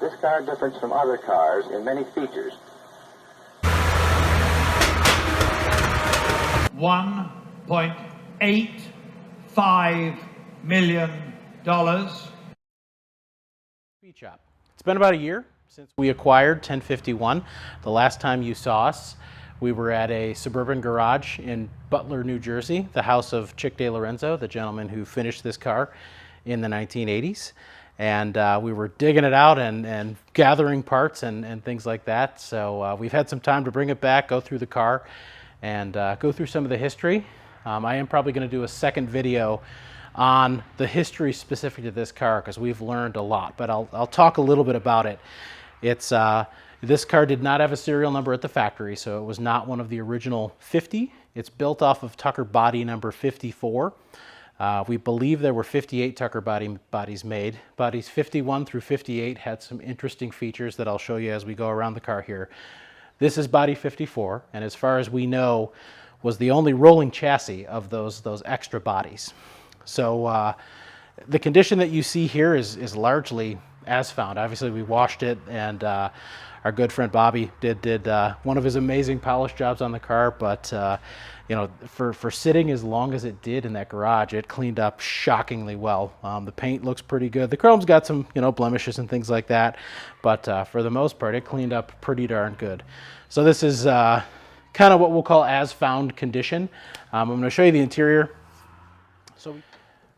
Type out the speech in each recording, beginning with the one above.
This car differs from other cars in many features. $1.85 million. Speed shop. It's been about a year since we acquired 1051. The last time you saw us, we were at a suburban garage in Butler, New Jersey, the house of Chick DeLorenzo, the gentleman who finished this car in the 1980s. And we were digging it out and gathering parts and things like that. So we've had some time to bring it back, go through the car, and go through some of the history. I am probably going to do a second video on the history specific to this car because we've learned a lot, but I'll talk a little bit about it. It's this car did not have a serial number at the factory, so it was not one of the original 50. It's built off of Tucker body number 54. We believe there were 58 Tucker bodies made. Bodies 51 through 58 had some interesting features that I'll show you as we go around the car here. This is body 54, and as far as we know, was the only rolling chassis of those extra bodies. So the condition that you see here is largely as found. Obviously, we washed it, and our good friend Bobby did one of his amazing polish jobs on the car. But you know, for sitting as long as it did in that garage, it cleaned up shockingly well. The paint looks pretty good. The chrome's got some blemishes and things like that, but for the most part, it cleaned up pretty darn good. So this is kind of what we'll call as found condition. I'm going to show you the interior. So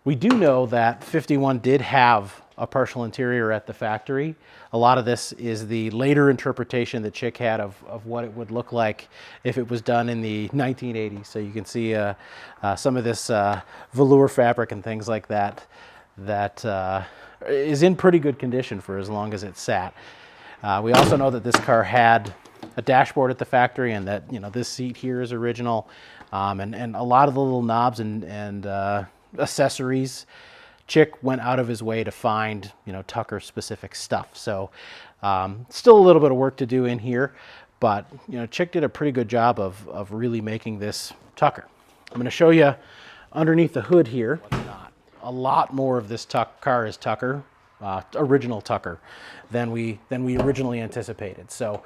we do know that 51 did have a partial interior at the factory. A lot of this is the later interpretation that Chick had of what it would look like if it was done in the 1980s. So you can see some of this velour fabric and things like that is in pretty good condition for as long as it sat. We also know that this car had a dashboard at the factory, and that this seat here is original, and a lot of the little knobs and accessories, Chick went out of his way to find Tucker specific stuff. So still a little bit of work to do in here, but Chick did a pretty good job of really making this Tucker. I'm going to show you underneath the hood here. A lot more of this car is Tucker, original Tucker, than we originally anticipated. So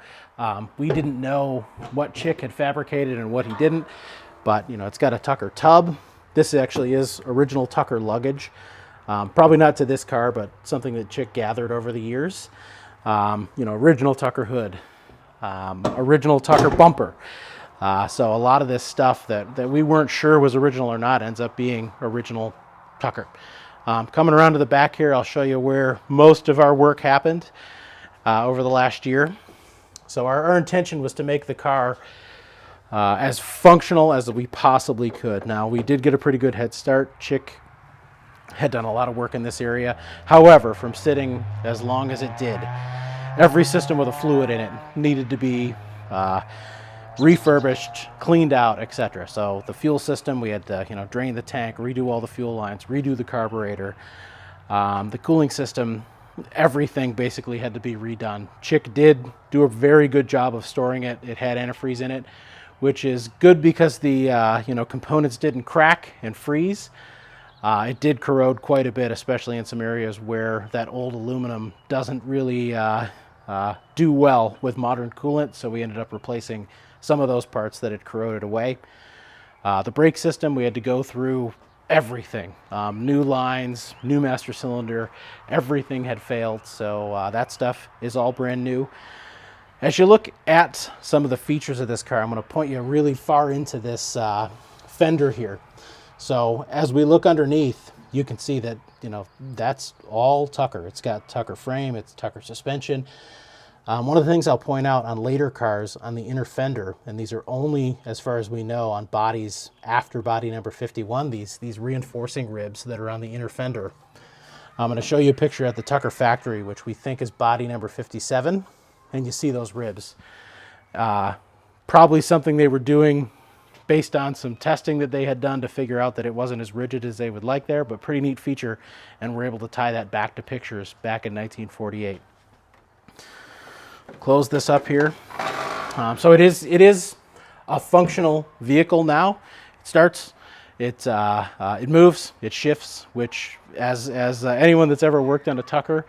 we didn't know what Chick had fabricated and what he didn't, but it's got a Tucker tub. This actually is original Tucker luggage. Probably not to this car, but something that Chick gathered over the years. Original Tucker hood, original Tucker bumper. So a lot of this stuff that we weren't sure was original or not ends up being original Tucker. Coming around to the back here, I'll show you where most of our work happened over the last year. So our intention was to make the car as functional as we possibly could. Now, we did get a pretty good head start. Chick had done a lot of work in this area. However, from sitting as long as it did, every system with a fluid in it needed to be refurbished, cleaned out, etc. So the fuel system, we had to drain the tank, redo all the fuel lines, redo the carburetor. The cooling system, everything basically had to be redone. Chick did do a very good job of storing it. It had antifreeze in it, which is good because the components didn't crack and freeze. It did corrode quite a bit, especially in some areas where that old aluminum doesn't really do well with modern coolant, so we ended up replacing some of those parts that had corroded away. The brake system, we had to go through everything. New lines, new master cylinder, everything had failed, so that stuff is all brand new. As you look at some of the features of this car, I'm going to point you really far into this fender here. So as we look underneath, you can see that that's all Tucker. It's got Tucker frame, it's Tucker suspension. One of the things I'll point out on later cars on the inner fender, and these are only, as far as we know, on bodies after body number 51, these reinforcing ribs that are on the inner fender. I'm going to show you a picture at the Tucker factory, which we think is body number 57, and you see those ribs. Probably something they were doing based on some testing that they had done to figure out that it wasn't as rigid as they would like there, but pretty neat feature, and we're able to tie that back to pictures back in 1948. Close this up here. So it is a functional vehicle now. It starts, it moves, it shifts, which as anyone that's ever worked on a Tucker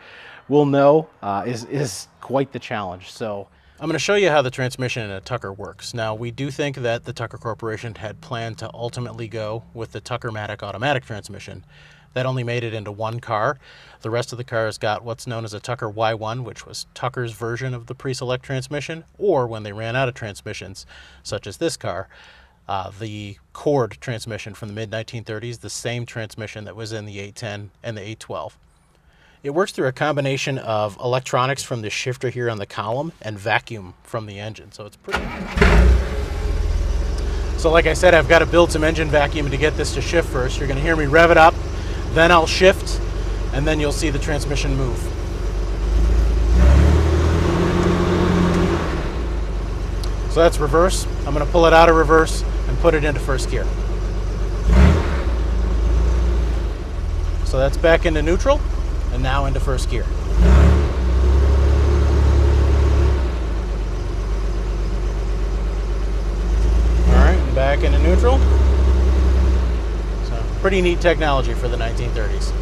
will know is quite the challenge. So I'm going to show you how the transmission in a Tucker works. Now, we do think that the Tucker Corporation had planned to ultimately go with the Tucker-matic automatic transmission. That only made it into one car. The rest of the cars got what's known as a Tucker Y1, which was Tucker's version of the pre-select transmission, or when they ran out of transmissions, such as this car, the Cord transmission from the mid-1930s, the same transmission that was in the 810 and the 812. It works through a combination of electronics from the shifter here on the column and vacuum from the engine. So it's pretty... So like I said, I've got to build some engine vacuum to get this to shift first. You're going to hear me rev it up, then I'll shift, and then you'll see the transmission move. So that's reverse. I'm going to pull it out of reverse and put it into first gear. So that's back into neutral. And now into first gear. All right, and back into neutral. So pretty neat technology for the 1930s.